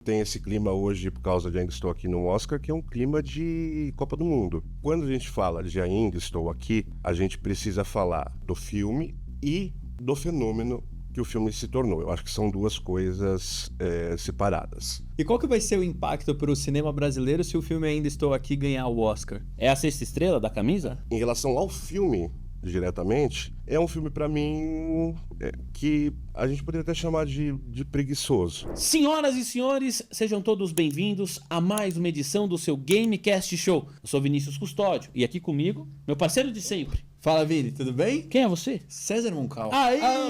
Tem esse clima hoje, por causa de Ainda Estou Aqui no Oscar, que é um clima de Copa do Mundo. Quando a gente fala de Ainda Estou Aqui, a gente precisa falar do filme e do fenômeno que o filme se tornou. Eu acho que são duas coisas separadas. E qual que vai ser o impacto para o cinema brasileiro se o filme Ainda Estou Aqui ganhar o Oscar? É a sexta estrela da camisa? Em relação ao filme, diretamente, é um filme pra mim que a gente poderia até chamar de preguiçoso. Senhoras e senhores, sejam todos bem-vindos a mais uma edição do seu Gamecast Show. Eu sou Vinícius Custódio e aqui comigo, meu parceiro de sempre. Fala, Vini, tudo bem? Quem é você? César Moncal.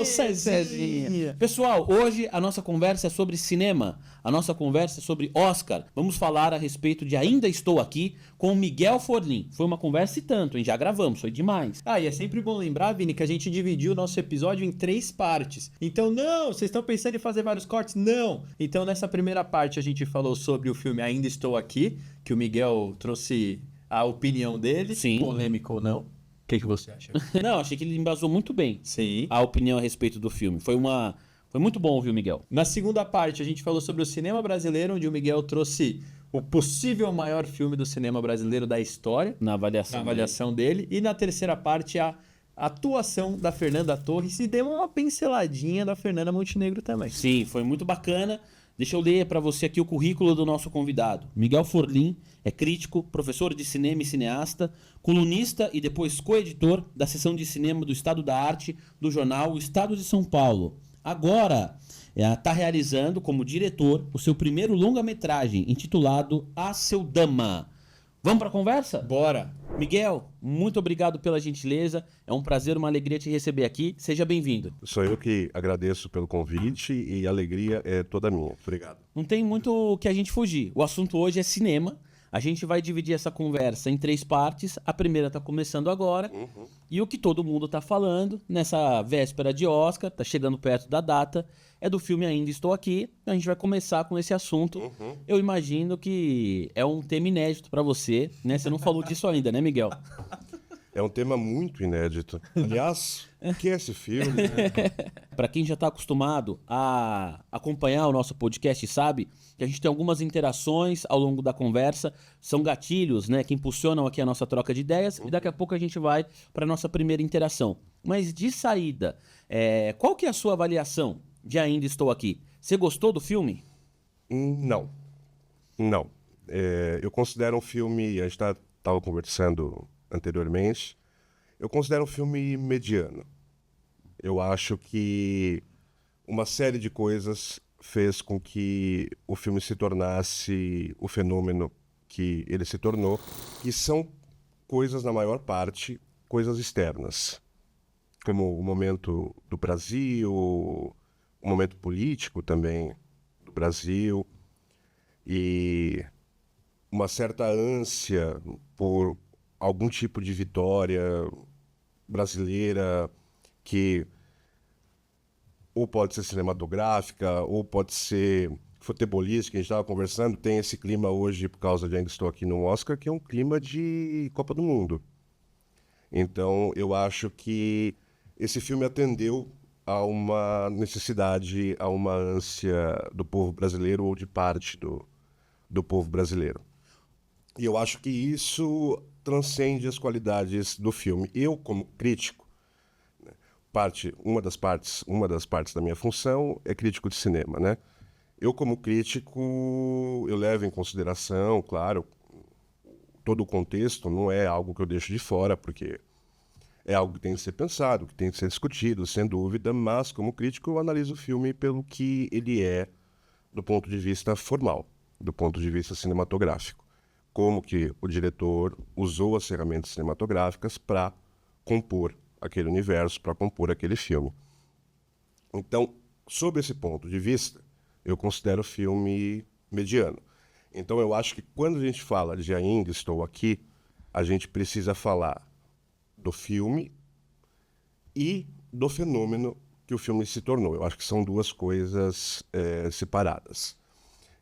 O Cezinha. Pessoal, hoje a nossa conversa é sobre cinema. A nossa conversa é sobre Oscar. Vamos falar a respeito de Ainda Estou Aqui com o Miguel Forlin. Foi uma conversa e tanto, hein? Já gravamos, foi demais. E é sempre bom lembrar, Vini, que a gente dividiu o nosso episódio em 3 partes. Então, não, vocês estão pensando em fazer vários cortes? Não! Então, nessa primeira parte, a gente falou sobre o filme Ainda Estou Aqui, que o Miguel trouxe a opinião dele. Sim. Polêmico ou não. O que você acha? Não, achei que ele embasou muito bem. Sim. A opinião a respeito do filme. Foi muito bom ouvir o Miguel. Na segunda parte, a gente falou sobre o cinema brasileiro, onde o Miguel trouxe o possível maior filme do cinema brasileiro da história. Na avaliação dele. E na terceira parte, a atuação da Fernanda Torres e deu uma pinceladinha da Fernanda Montenegro também. Sim, foi muito bacana. Deixa eu ler para você aqui o currículo do nosso convidado. Miguel Forlin é crítico, professor de cinema e cineasta, colunista e depois coeditor da seção de cinema do Estado da Arte do jornal O Estado de São Paulo. Agora está realizando como diretor o seu primeiro longa-metragem intitulado A Seu Dama. Vamos para a conversa? Bora! Miguel, muito obrigado pela gentileza. É um prazer, uma alegria te receber aqui. Seja bem-vindo. Sou eu que agradeço pelo convite e a alegria é toda minha. Obrigado. Não tem muito o que a gente fugir. O assunto hoje é cinema. A gente vai dividir essa conversa em 3 partes. A primeira está começando agora. E o que todo mundo está falando nessa véspera de Oscar, está chegando perto da data, é do filme Ainda Estou Aqui. A gente vai começar com esse assunto. Eu imagino que é um tema inédito para você, né? Você não falou disso ainda, né, Miguel? É um tema muito inédito. Aliás, o que é esse filme? Para quem já está acostumado a acompanhar o nosso podcast, sabe que a gente tem algumas interações ao longo da conversa, são gatilhos, né, que impulsionam aqui a nossa troca de ideias, e daqui a pouco a gente vai para a nossa primeira interação. Mas de saída, qual que é a sua avaliação de Ainda Estou Aqui? Você gostou do filme? Não. Eu considero um filme, a gente estava conversando anteriormente, eu considero um filme mediano. Eu acho que uma série de coisas fez com que o filme se tornasse o fenômeno que ele se tornou, que são coisas, na maior parte, coisas externas, como o momento do Brasil, o momento político também do Brasil, e uma certa ânsia por algum tipo de vitória brasileira que ou pode ser cinematográfica, ou pode ser futebolística. A gente estava conversando, tem esse clima hoje, por causa de Ainda Estou Aqui no Oscar, que é um clima de Copa do Mundo. Então, eu acho que esse filme atendeu a uma necessidade, a uma ânsia do povo brasileiro, ou de parte do povo brasileiro. E eu acho que isso transcende as qualidades do filme. Eu, como crítico, uma das partes da minha função é crítico de cinema, né? Eu, como crítico, eu levo em consideração, claro, todo o contexto, não é algo que eu deixo de fora, porque é algo que tem que ser pensado, que tem que ser discutido, sem dúvida, mas, como crítico, eu analiso o filme pelo que ele é do ponto de vista formal, do ponto de vista cinematográfico. Como que o diretor usou as ferramentas cinematográficas para compor aquele universo, para compor aquele filme. Então, sob esse ponto de vista, eu considero o filme mediano. Então, eu acho que quando a gente fala de Ainda Estou Aqui, a gente precisa falar do filme e do fenômeno que o filme se tornou. Eu acho que são duas coisas separadas.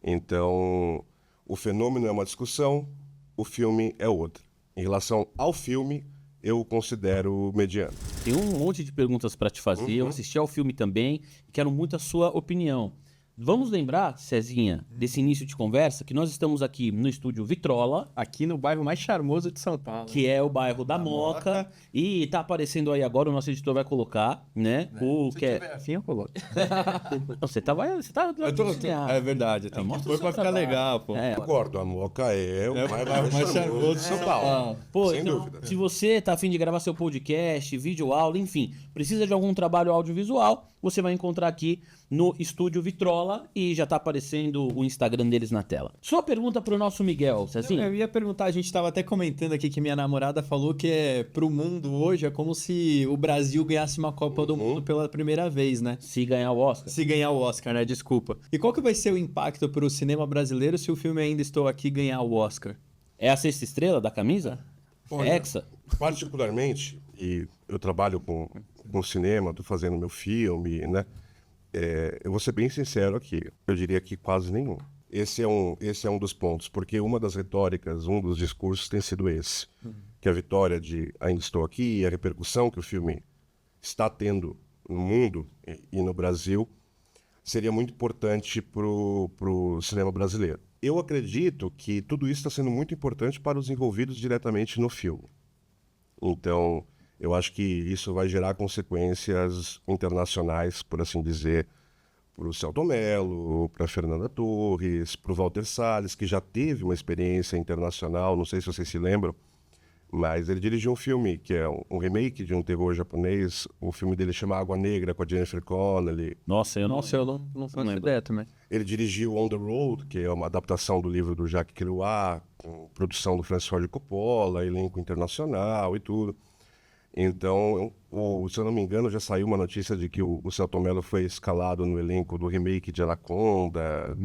Então, o fenômeno é uma discussão, o filme é outra. Em relação ao filme, eu o considero mediano. Tem um monte de perguntas para te fazer. Eu assisti ao filme também e quero muito a sua opinião. Vamos lembrar, Cezinha, desse início de conversa, que nós estamos aqui no estúdio Vitrola, Aqui no bairro mais charmoso de São Paulo. que é o bairro da Moca, e tá aparecendo aí agora, o nosso editor vai colocar, né? O que é... Assim eu coloco. Não, você tá É verdade. Tem mostra foi o pra seu ficar trabalho. legal, pô. É. Concordo, a Moca é o bairro mais charmoso de São Paulo. Pô, Sem então, dúvida. se você tá afim de gravar seu podcast, vídeo aula, enfim, precisa de algum trabalho audiovisual, você vai encontrar aqui no Estúdio Vitrola e já tá aparecendo o Instagram deles na tela. Sua pergunta pro nosso Miguel, Cezinha. Eu ia perguntar, a gente tava até comentando aqui que minha namorada falou que pro mundo hoje é como se o Brasil ganhasse uma Copa do Mundo pela primeira vez, né? Se ganhar o Oscar. Se ganhar o Oscar, né? Desculpa. E qual que vai ser o impacto pro cinema brasileiro se o filme Ainda Estou Aqui ganhar o Oscar? É a sexta estrela da camisa? Olha, É Hexa? Particularmente, e eu trabalho com cinema, tô fazendo meu filme, né? Eu vou ser bem sincero aqui, eu diria que quase nenhum. Esse é um dos pontos, porque uma das retóricas, um dos discursos tem sido esse. Que a vitória de Ainda Estou Aqui e a repercussão que o filme está tendo no mundo e no Brasil seria muito importante pro cinema brasileiro. Eu acredito que tudo isso está sendo muito importante para os envolvidos diretamente no filme. Então, eu acho que isso vai gerar consequências internacionais, por assim dizer, para o Selton Mello, para a Fernanda Torres, para o Walter Salles, que já teve uma experiência internacional, não sei se vocês se lembram, mas ele dirigiu um filme que é um remake de um terror japonês. O filme dele chama Água Negra, com a Jennifer Connelly. Nossa, eu não não lembro. ideia também. Ele dirigiu On the Road, que é uma adaptação do livro do Jacques Kerouac, com produção do Francis Ford Coppola, elenco internacional e tudo. Então, se eu não me engano, já saiu uma notícia de que o Selton Mello foi escalado no elenco do remake de Anaconda.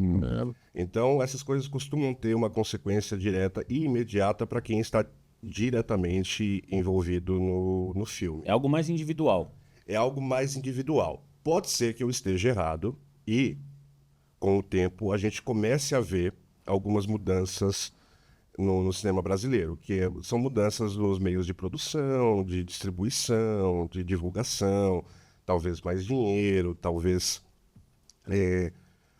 Então, essas coisas costumam ter uma consequência direta e imediata para quem está diretamente envolvido no filme. É algo mais individual. É algo mais individual. Pode ser que eu esteja errado e, com o tempo, a gente comece a ver algumas mudanças no cinema brasileiro, que são mudanças nos meios de produção, de distribuição, de divulgação, talvez mais dinheiro, talvez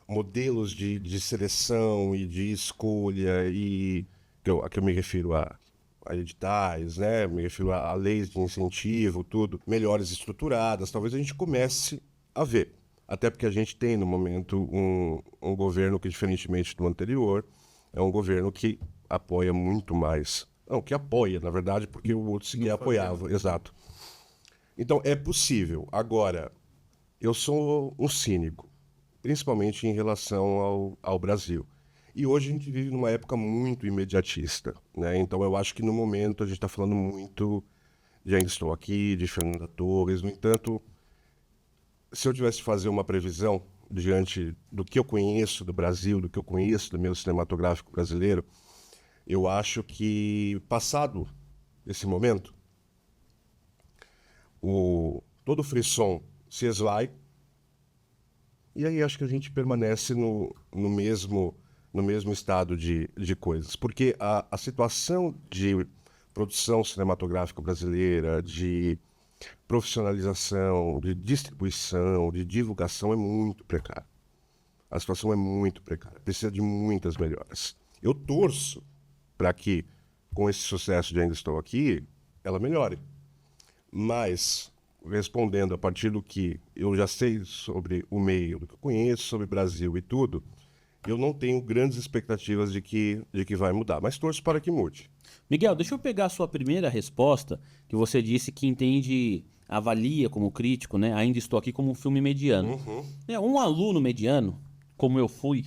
modelos de seleção e de escolha, e que eu me refiro a editais, né? Me refiro a leis de incentivo, tudo, melhores estruturadas, talvez a gente comece a ver. Até porque a gente tem, no momento, um governo que, diferentemente do anterior, é um governo que apoia muito mais. Não, que apoia, na verdade, porque o outro sequer apoiava. Exato. Então, é possível. Agora, eu sou um cínico, principalmente em relação ao Brasil. E hoje a gente vive numa época muito imediatista, né? Então eu acho que no momento a gente está falando muito de Ainda Estou Aqui, de Fernanda Torres. No entanto, se eu tivesse que fazer uma previsão diante do que eu conheço do Brasil, do que eu conheço do meio cinematográfico brasileiro, eu acho que, passado esse momento, todo o frisson se esvai, e aí acho que a gente permanece no mesmo estado de coisas. Porque a situação de produção cinematográfica brasileira, de profissionalização, de distribuição, de divulgação é muito precária. A situação é muito precária. Precisa de muitas melhoras. Eu torço para que, com esse sucesso de Ainda Estou Aqui, ela melhore. Mas, respondendo a partir do que eu já sei sobre o meio, do que eu conheço sobre o Brasil e tudo, eu não tenho grandes expectativas de que vai mudar, mas torço para que mude. Miguel, deixa eu pegar a sua primeira resposta, que você disse que entende, avalia como crítico, né? Ainda Estou Aqui como um filme mediano. Um aluno mediano, como eu fui,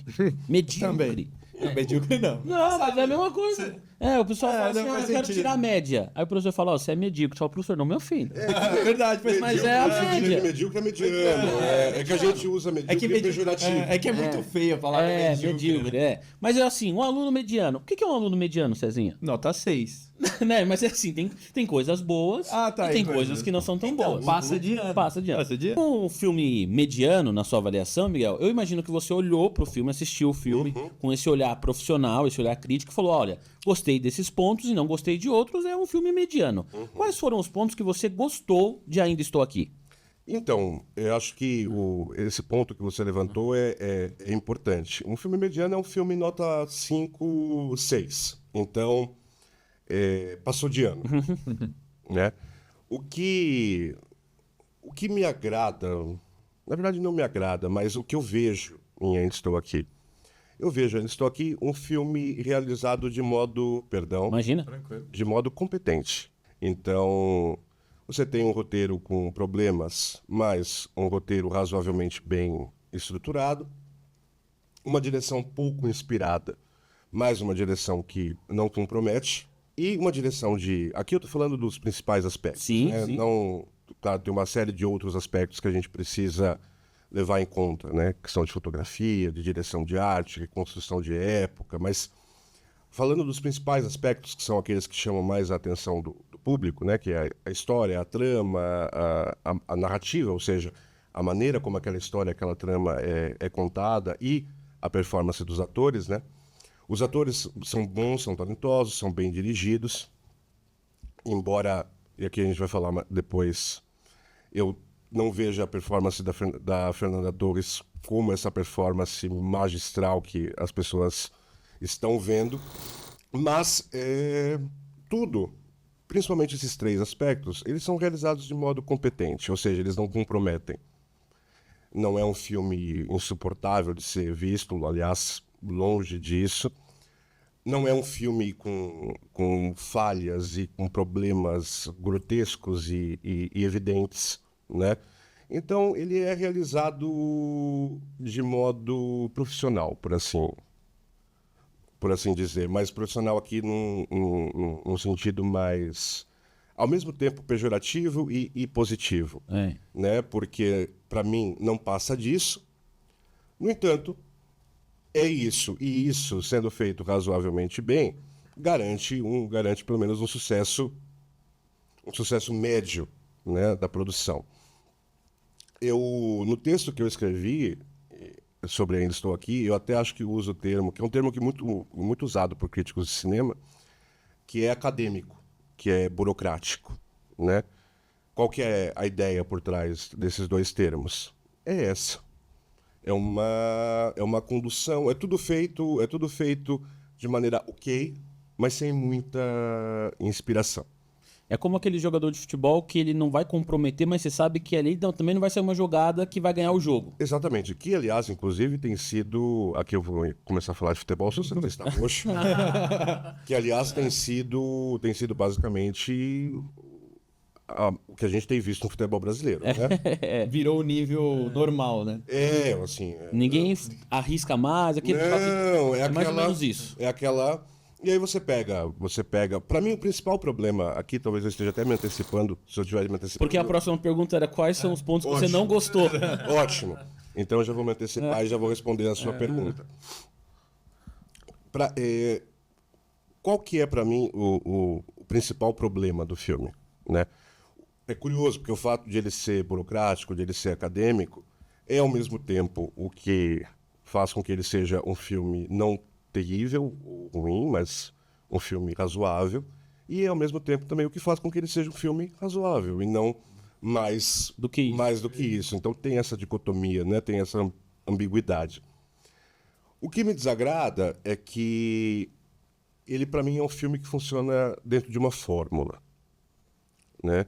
medíocre. Também. Medíocre não. Não, mas é a mesma coisa. O pessoal fala assim, não eu faz quero sentido. tirar a média. Aí o professor fala, você é medíocre. Só o professor, não me ofenda. É verdade, Mas é a média. Medíocre é mediano. É que a gente usa medíocre pejorativo. É que é muito feio a palavra Medíocre, né? Mas é assim, um aluno mediano. O que é um aluno mediano, Cezinha? Nota 6. Né? Mas é assim, tem coisas boas Ah, tá, e tem aí, coisas que não são tão boas. Passa de ano. Passa de ano. Passa de ano. Um filme mediano, na sua avaliação, Miguel, eu imagino que você olhou pro filme, assistiu o filme com esse olhar profissional, esse olhar crítico e falou, olha, gostei desses pontos e não gostei de outros, é um filme mediano. Quais foram os pontos que você gostou de Ainda Estou Aqui? Então, eu acho que esse ponto que você levantou é importante. Um filme mediano é um filme nota 5, 6. Então, passou de ano, né? O que, o que me agrada, na verdade não me agrada, mas o que eu vejo em Ainda Estou Aqui. Eu vejo Ainda Estou Aqui um filme realizado de modo, perdão, Imagina. de modo competente. Então, você tem um roteiro com problemas, mas um roteiro razoavelmente bem estruturado, uma direção pouco inspirada, mas uma direção que não compromete, e uma direção de... Aqui eu estou falando dos principais aspectos. Sim, Né? sim. Não, claro, tem uma série de outros aspectos que a gente precisa levar em conta, né? Questão de fotografia, de direção de arte, reconstrução de época, mas falando dos principais aspectos, que são aqueles que chamam mais a atenção do público, né? Que é a história, a trama, a narrativa, ou seja, a maneira como aquela história, aquela trama é contada e a performance dos atores, né? Os atores são bons, são talentosos, são bem dirigidos, embora, e aqui a gente vai falar depois, eu não vejo a performance da Fernanda Torres como essa performance magistral que as pessoas estão vendo, mas tudo, principalmente esses 3 aspectos, eles são realizados de modo competente, ou seja, eles não comprometem. Não é um filme insuportável de ser visto, aliás, longe disso. Não é um filme com falhas e com problemas grotescos e evidentes, né? Então, ele é realizado de modo profissional, por assim dizer. Mas profissional aqui num sentido mais, ao mesmo tempo, pejorativo e positivo, né? Porque, para mim, não passa disso. No entanto, é isso. E isso, sendo feito razoavelmente bem, garante pelo menos um sucesso médio, né, da produção. No texto que eu escrevi sobre Ainda Estou Aqui, eu até acho que uso o termo, que é um termo que é muito usado por críticos de cinema, que é acadêmico, que é burocrático, né? Qual que é a ideia por trás desses 2 termos? É essa. É uma condução, é tudo feito de maneira ok, mas sem muita inspiração. É como aquele jogador de futebol que ele não vai comprometer, mas você sabe que ali também não vai ser uma jogada que vai ganhar o jogo. Exatamente, que aliás, inclusive, tem sido, aqui eu vou começar a falar de futebol, se você não está roxo, que aliás tem sido basicamente o que a gente tem visto no futebol brasileiro, né? Virou o nível normal, né? Assim... Ninguém arrisca mais, aquele Não, é mais ou aquela... menos isso. É aquela... E aí você pega... Para mim, o principal problema aqui, talvez eu esteja até me antecipando, se eu estiver me antecipando... Porque a próxima pergunta era quais são os pontos que você não gostou. Ótimo. Então eu já vou me antecipar e já vou responder a sua pergunta. Qual que é, para mim, o principal problema do filme, né? É curioso, porque o fato de ele ser burocrático, de ele ser acadêmico, é ao mesmo tempo o que faz com que ele seja um filme não terrível ou ruim, mas um filme razoável, e é ao mesmo tempo também o que faz com que ele seja um filme razoável e não mais do que isso. Então tem essa dicotomia, né? Tem essa ambiguidade. O que me desagrada é que ele, para mim, é um filme que funciona dentro de uma fórmula, né?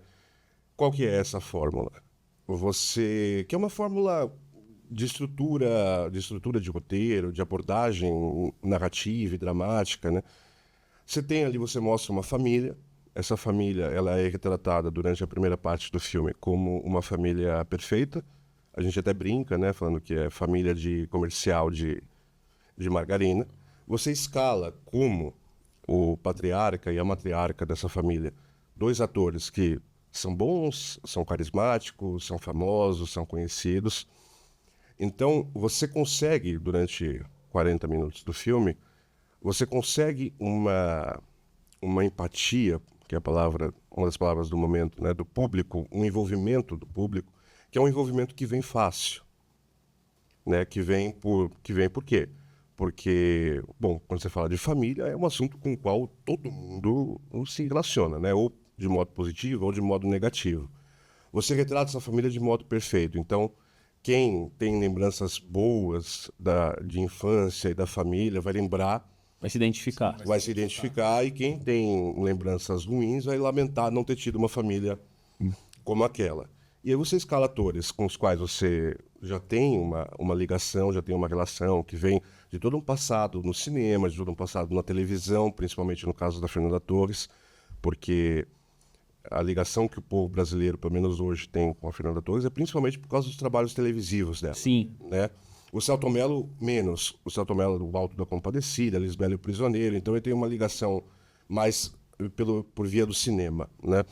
Qual que é essa fórmula? Que é uma fórmula de estrutura de roteiro, de abordagem narrativa e dramática, né? Você mostra uma família. Essa família, ela é retratada durante a primeira parte do filme como uma família perfeita. A gente até brinca, né? Falando que é família de comercial de margarina. Você escala como o patriarca e a matriarca dessa família, 2 atores que são bons, são carismáticos, são famosos, são conhecidos. Então, você consegue, durante 40 minutos do filme, você consegue uma empatia, que é uma das palavras do momento, né, do público, um envolvimento do público, que é um envolvimento que vem fácil, né, que vem por quê? Porque, bom, quando você fala de família, é um assunto com o qual todo mundo se relaciona, né, ou de modo positivo ou de modo negativo. você retrata essa família de modo perfeito. Então, quem tem lembranças boas de infância e da família vai lembrar, Vai se identificar. vai se identificar, e quem tem lembranças ruins vai lamentar não ter tido uma família como aquela. E aí você escala atores com os quais você já tem uma ligação, já tem uma relação, que vem de todo um passado no cinema, de todo um passado na televisão, principalmente no caso da Fernanda Torres, porque a ligação que o povo brasileiro, pelo menos hoje, tem com a Fernanda Torres é principalmente por causa dos trabalhos televisivos dela. Sim. Né? O Selton Mello, menos. O Selton Mello do Alto da Compadecida, Lisbela e o Prisioneiro, então ele tem uma ligação mais por via do cinema, né?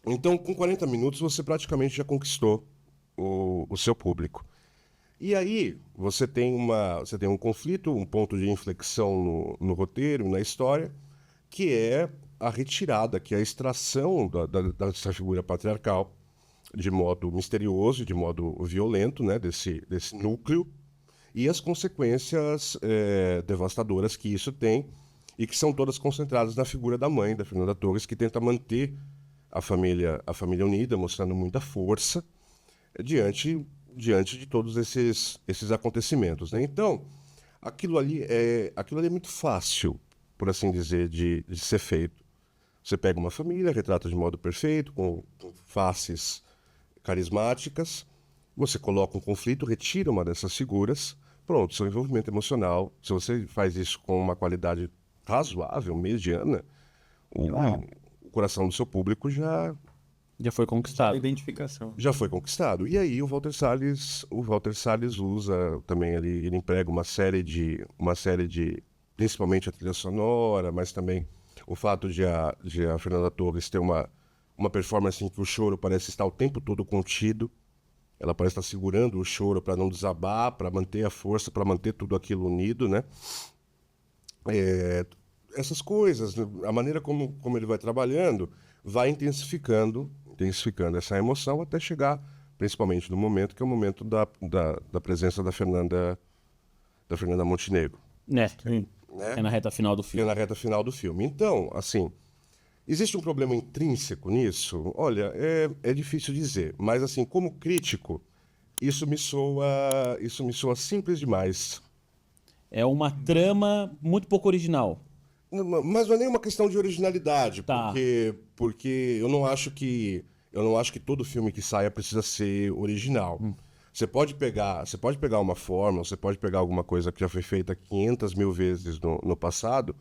Então, com 40 minutos, você praticamente já conquistou o seu público. E aí, você tem um conflito, um ponto de inflexão no roteiro, na história, que é a retirada, que é a extração dessa figura patriarcal de modo misterioso, de modo violento, né, desse núcleo, e as consequências devastadoras que isso tem, e que são todas concentradas na figura da mãe, da Fernanda Torres, que tenta manter a família unida, mostrando muita força diante de todos esses acontecimentos, né? Então, aquilo ali é muito fácil, por assim dizer, de ser feito. Você pega uma família, retrata de modo perfeito, com faces carismáticas, você coloca um conflito, retira uma dessas figuras, pronto, seu envolvimento emocional, se você faz isso com uma qualidade razoável, mediana, o coração do seu público já foi conquistado. Identificação. já foi conquistado. E aí o Walter Salles usa também, ele emprega uma série de principalmente a trilha sonora, mas também o fato de a Fernanda Torres ter uma performance em que o choro parece estar o tempo todo contido. Ela parece estar segurando o choro para não desabar, para manter a força, para manter tudo aquilo unido, né? Essas coisas, a maneira como ele vai trabalhando, vai intensificando essa emoção até chegar, principalmente no momento, que é o momento da presença da Fernanda Montenegro. Né? Sim. Né? É na reta final do Que é filme. na reta final do filme. Então, assim, existe um problema intrínseco nisso? Olha, é difícil dizer, mas assim, como crítico, isso me soa simples demais. É uma trama muito pouco original. Mas não é nem uma questão de originalidade, Tá. porque eu não acho que todo filme que saia precisa ser original. Você pode pegar uma fórmula, você pode pegar alguma coisa que já foi feita 500 mil vezes no passado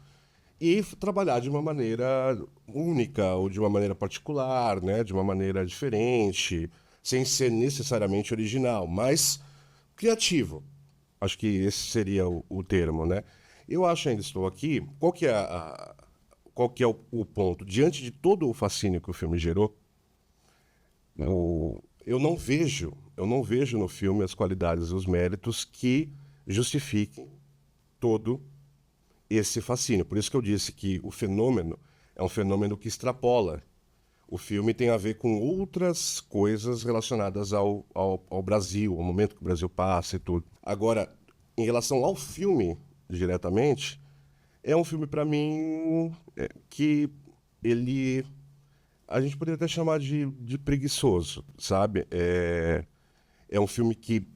e trabalhar de uma maneira única ou de uma maneira particular, né? De uma maneira diferente, sem ser necessariamente original, mas criativo. Acho que esse seria o termo, né? Eu acho, ainda estou aqui, qual que é o ponto? Diante de todo o fascínio que o filme gerou, eu não vejo no filme as qualidades e os méritos que justifiquem todo esse fascínio. Por isso que eu disse que o fenômeno é um fenômeno que extrapola. O filme tem a ver com outras coisas relacionadas ao Brasil, ao momento que o Brasil passa e tudo. Agora, em relação ao filme, diretamente, é um filme, para mim, que ele... A gente poderia até chamar de preguiçoso, sabe? É um filme que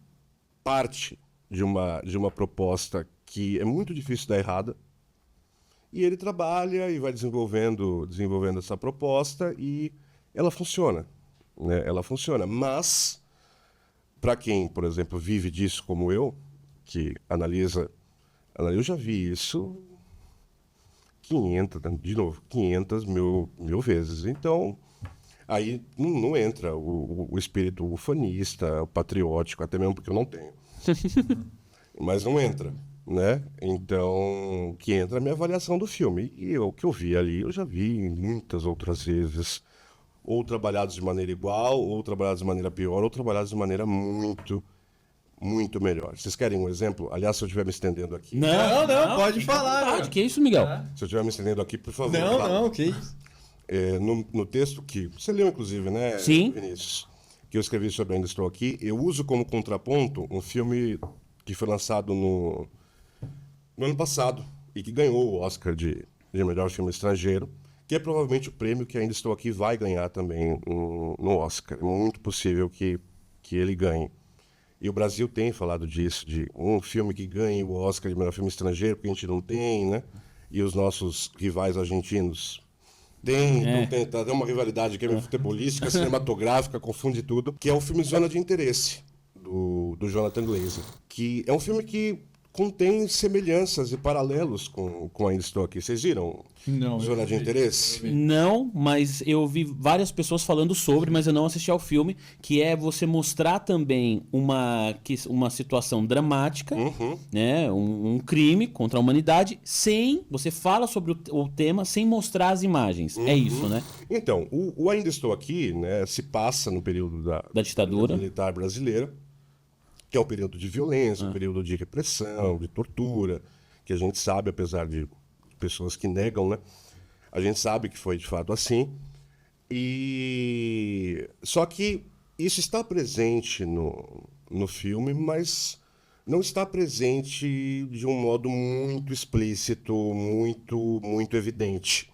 parte de uma proposta que é muito difícil dar errada, e ele trabalha e vai desenvolvendo essa proposta e ela funciona, né? Ela funciona, mas para quem, por exemplo, vive disso como eu, que analisa, eu já vi isso 500 mil vezes. Então, aí não entra o espírito ufanista, o patriótico, até mesmo porque eu não tenho. Mas não entra, né? Então, que entra a minha avaliação do filme. E o que eu vi ali, eu já vi muitas outras vezes. Ou trabalhados de maneira igual, ou trabalhados de maneira pior, ou trabalhados de maneira muito, muito melhor. Vocês querem um exemplo? Aliás, se eu estiver me estendendo aqui... Não, pode falar. Pode. Que é isso, Miguel? Se eu estiver me estendendo aqui, por favor. Não, fala. não, que isso. No texto que você leu, inclusive, né, Sim. Vinícius? Que eu escrevi sobre Ainda Estou Aqui, eu uso como contraponto um filme que foi lançado no ano passado e que ganhou o Oscar de melhor filme estrangeiro, que é provavelmente o prêmio que Ainda Estou Aqui vai ganhar também no Oscar. É muito possível que ele ganhe. E o Brasil tem falado disso, de um filme que ganhe o Oscar de melhor filme estrangeiro, porque a gente não tem, né? E os nossos rivais argentinos têm, então tem uma rivalidade que é futebolística, cinematográfica, confunde tudo, que é o filme Zona de Interesse, do Jonathan Glazer, que é um filme que contém semelhanças e paralelos com Ainda Estou Aqui. Vocês viram? Não, Zona de Interesse? Não, mas eu vi várias pessoas falando sobre, mas eu não assisti ao filme, que é você mostrar também uma situação dramática, né? Um crime contra a humanidade, sem... Você fala sobre o tema sem mostrar as imagens. É isso, né? Então, o Ainda Estou Aqui, né, se passa no período Da ditadura. militar brasileira, que é um período de violência, um período de repressão, de tortura, que a gente sabe, apesar de pessoas que negam, né? A gente sabe que foi de fato assim. Só que isso está presente no filme, mas não está presente de um modo muito explícito, muito evidente.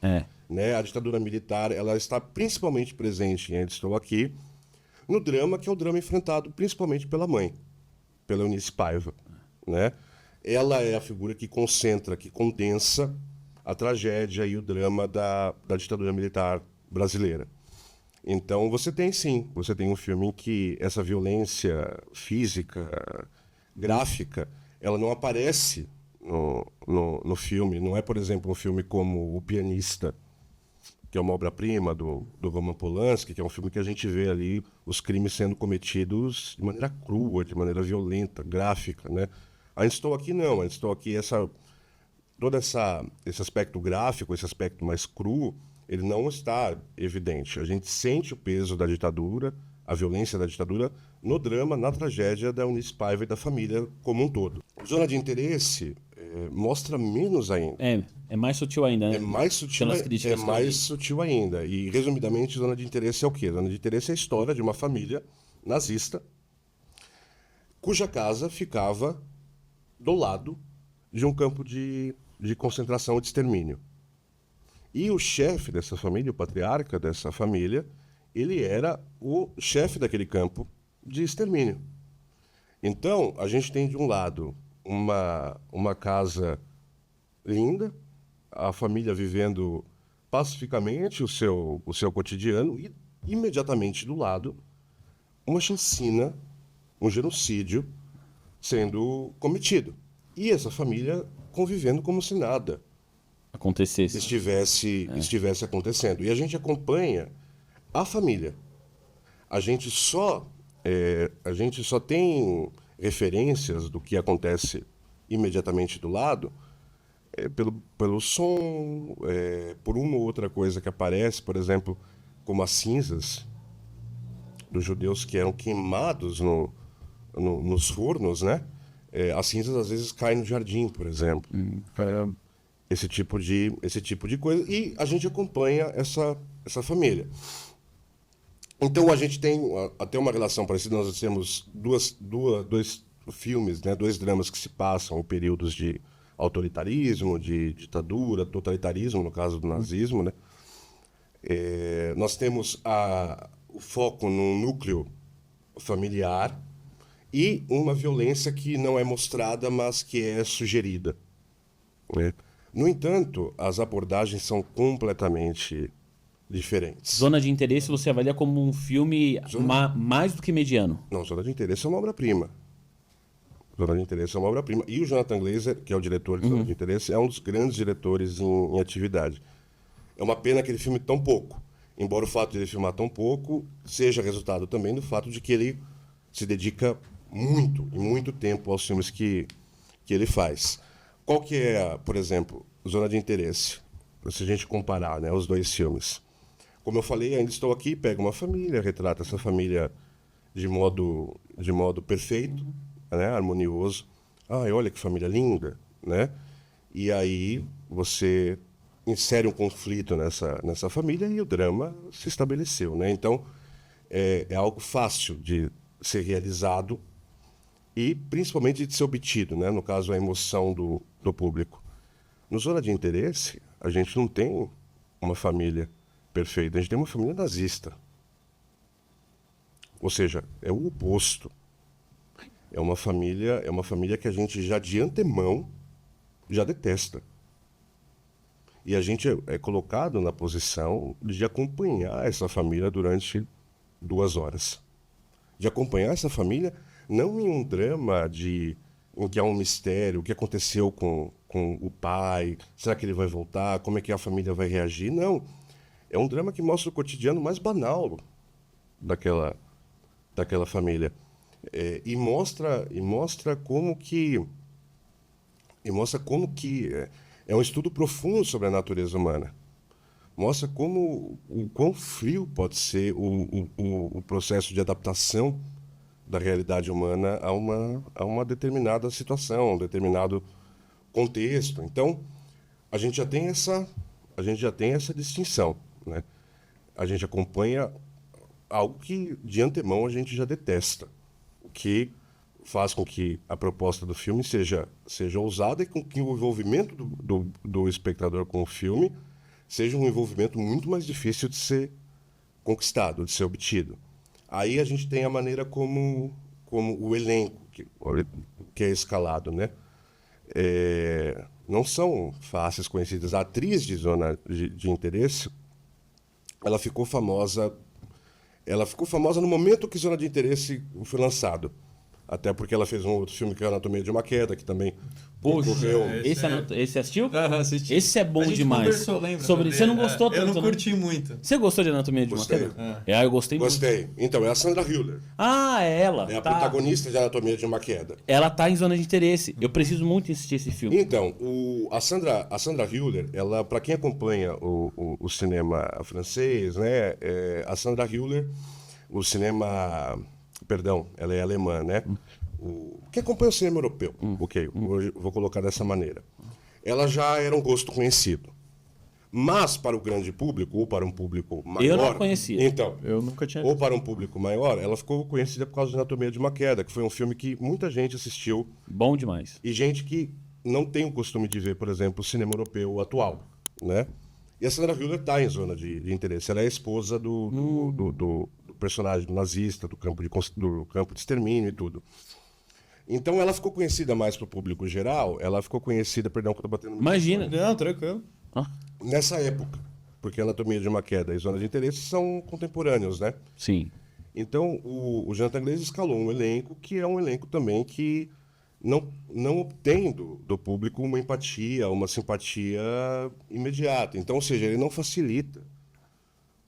Né? A ditadura militar, ela está principalmente presente em Ainda Estou Aqui, no drama, que é o drama enfrentado principalmente pela mãe, pela Eunice Paiva, né? Ela é a figura que concentra, que condensa a tragédia e o drama da ditadura militar brasileira. Então você tem um filme em que essa violência física, gráfica, ela não aparece no filme. Não é, por exemplo, um filme como O Pianista, que é uma obra-prima do Roman Polanski, que é um filme que a gente vê ali os crimes sendo cometidos de maneira crua, de maneira violenta, gráfica, né? Ainda Estou Aqui não, Ainda Estou Aqui todo esse aspecto gráfico, esse aspecto mais cru, ele não está evidente. A gente sente o peso da ditadura, a violência da ditadura, no drama, na tragédia da Eunice Paiva e da família como um todo. Zona de Interesse mostra menos ainda. É mais sutil ainda, né? É mais sutil, Pelas críticas que eu vi. sutil ainda. E, resumidamente, Zona de Interesse é o quê? Zona de Interesse é a história de uma família nazista cuja casa ficava do lado de um campo de concentração e de extermínio. E o chefe dessa família, o patriarca dessa família, ele era o chefe daquele campo de extermínio. Então, a gente tem de um lado uma casa linda, a família vivendo pacificamente o seu cotidiano, e imediatamente do lado uma chacina, um genocídio sendo cometido. E essa família convivendo como se nada Acontecesse. estivesse acontecendo. E a gente acompanha a família. A gente só tem referências do que acontece imediatamente do lado pelo som, por uma ou outra coisa que aparece, por exemplo, como as cinzas dos judeus que eram queimados nos fornos, né? As cinzas às vezes caem no jardim, por exemplo. Esse tipo de coisa. E a gente acompanha essa família. Então a gente tem até uma relação parecida. Nós temos dois filmes, né? Dois dramas que se passam em períodos de autoritarismo, de ditadura, totalitarismo, no caso do nazismo, né? Nós temos o foco no núcleo familiar e uma violência que não é mostrada, mas que é sugerida, né? No entanto, as abordagens são completamente diferentes. Zona de Interesse você avalia como um filme mais do que mediano. Não, Zona de Interesse é uma obra-prima. Zona de Interesse é uma obra-prima. E o Jonathan Glazer, que é o diretor de Zona de Interesse, é um dos grandes diretores em atividade. É uma pena que ele filme tão pouco. Embora o fato de ele filmar tão pouco seja resultado também do fato de que ele se dedica muito tempo aos filmes que ele faz. Qual que é, por exemplo, Zona de Interesse? Se a gente comparar, né, os dois filmes. Como eu falei, Ainda Estou Aqui, pega uma família, retrata essa família de modo perfeito, né, harmonioso. Ai, olha que família linda, né? E aí você insere um conflito nessa família e o drama se estabeleceu, né? Então, é algo fácil de ser realizado e principalmente de ser obtido, né? No caso, a emoção do público. No Zona de Interesse, a gente não tem uma família perfeita, a gente tem uma família nazista. Ou seja, é o oposto. É uma família que a gente já de antemão já detesta. E a gente é colocado na posição de acompanhar essa família durante 2 horas. De acompanhar essa família não em um drama em que há um mistério, o que aconteceu com o pai, será que ele vai voltar, como é que a família vai reagir. Não, é um drama que mostra o cotidiano mais banal daquela família. E mostra como que é um estudo profundo sobre a natureza humana. Mostra o quão frio pode ser o processo de adaptação da realidade humana a uma determinada situação, a um determinado contexto. Então, a gente já tem essa distinção, né? A gente acompanha algo que de antemão a gente já detesta, o que faz com que a proposta do filme seja ousada e com que o envolvimento do espectador com o filme seja um envolvimento muito mais difícil de ser conquistado, de ser obtido. Aí a gente tem a maneira como o elenco que é escalado, né? Não são faces conhecidas. A atriz de Zona de Interesse, ela ficou famosa no momento que Zona de Interesse foi lançado. Até porque ela fez um outro filme que é Anatomia de uma Queda, que também concorreu. Esse assistiu? Assisti. Esse é bom a gente demais. Conversou, lembra? Você não gostou tanto, Eu não né? curti muito. Você gostou de Anatomia de uma Gostei. Queda? Eu gostei muito. Gostei. Então, é a Sandra Hüller. Ah, é ela. É a tá. protagonista de Anatomia de uma Queda. Ela tá em Zona de Interesse. Eu preciso muito assistir esse filme. Então, a Sandra Hüller, ela, para quem acompanha o cinema francês, né? A Sandra Hüller, o cinema... Perdão, ela é alemã, né? Quem acompanha o cinema europeu, ok, hoje vou colocar dessa maneira. Ela já era um rosto conhecido. Mas para o grande público, ou para um público maior... Eu não conhecia. Então, Eu nunca tinha ou para um público maior, ela ficou conhecida por causa de Anatomia de uma Queda, que foi um filme que muita gente assistiu. Bom demais. E gente que não tem o costume de ver, por exemplo, o cinema europeu atual, né? E a Sandra Hüller está em Zona de Interesse. Ela é a esposa do personagem do nazista, do campo de extermínio e tudo. Então ela ficou conhecida mais para o público geral, ela ficou conhecida, perdão que eu tô batendo no Imagina. Não, tranquilo. nessa época, porque Anatomia de uma Queda e Zona de Interesse são contemporâneos, né? Sim. Então o Jonathan Glazer escalou um elenco que é um elenco também que não obtém do público uma empatia, uma simpatia imediata. Então, ou seja, ele não facilita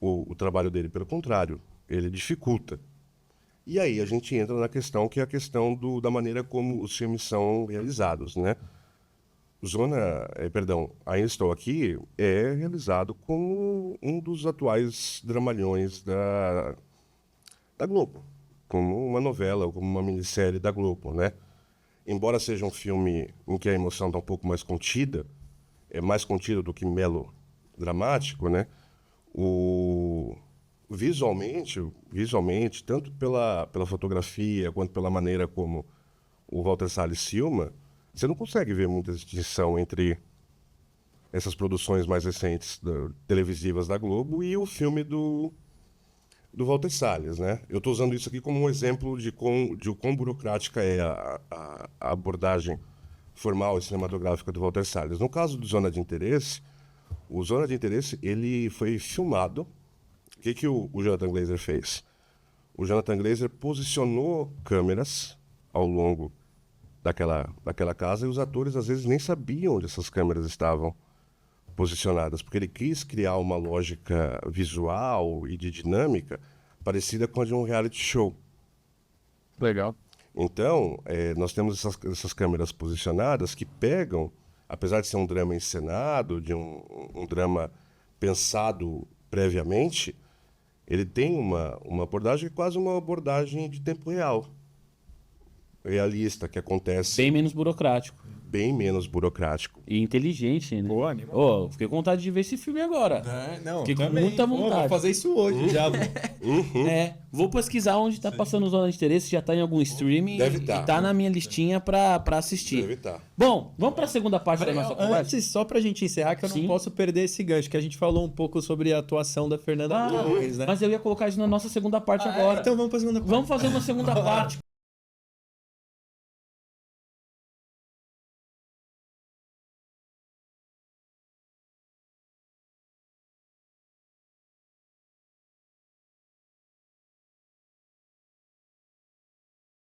o trabalho dele, pelo contrário, ele dificulta. E aí a gente entra na questão que é a questão da maneira como os filmes são realizados, né? Ainda Estou Aqui é realizado como um dos atuais dramalhões da Globo, como uma novela, como uma minissérie da Globo, né? Embora seja um filme em que a emoção está um pouco mais contida, é mais contido do que melodramático, né? Visualmente, tanto pela fotografia quanto pela maneira como o Walter Salles filma, você não consegue ver muita distinção entre essas produções mais recentes televisivas da Globo e o filme do Walter Salles, né? Eu estou usando isso aqui como um exemplo de quão burocrática é a abordagem formal e cinematográfica do Walter Salles. No caso do Zona de Interesse, o Zona de Interesse ele foi filmado. O que o Jonathan Glazer fez? O Jonathan Glazer posicionou câmeras ao longo daquela casa e os atores às vezes nem sabiam onde essas câmeras estavam posicionadas, porque ele quis criar uma lógica visual e de dinâmica parecida com a de um reality show. Legal. Então, nós temos essas câmeras posicionadas que pegam, apesar de ser um drama encenado, de um drama pensado previamente, ele tem uma abordagem, quase uma abordagem de tempo real, realista, que acontece... Bem menos burocrático. bem menos burocrático. E inteligente, né? Boa, animal. Fiquei com vontade de ver esse filme agora. Não, Fiquei com também. muita Pô, vontade. vou fazer isso hoje já. Vou pesquisar onde tá passando Zona de Interesse, já tá em algum streaming. Deve e tá. tá na minha listinha pra assistir. Deve tá. Bom, vamos pra segunda parte da nossa conversa? Antes, só pra gente encerrar, que eu Sim. não posso perder esse gancho, que a gente falou um pouco sobre a atuação da Fernanda Torres, né? Mas eu ia colocar isso na nossa segunda parte agora. Então vamos pra segunda parte. Vamos fazer uma segunda parte.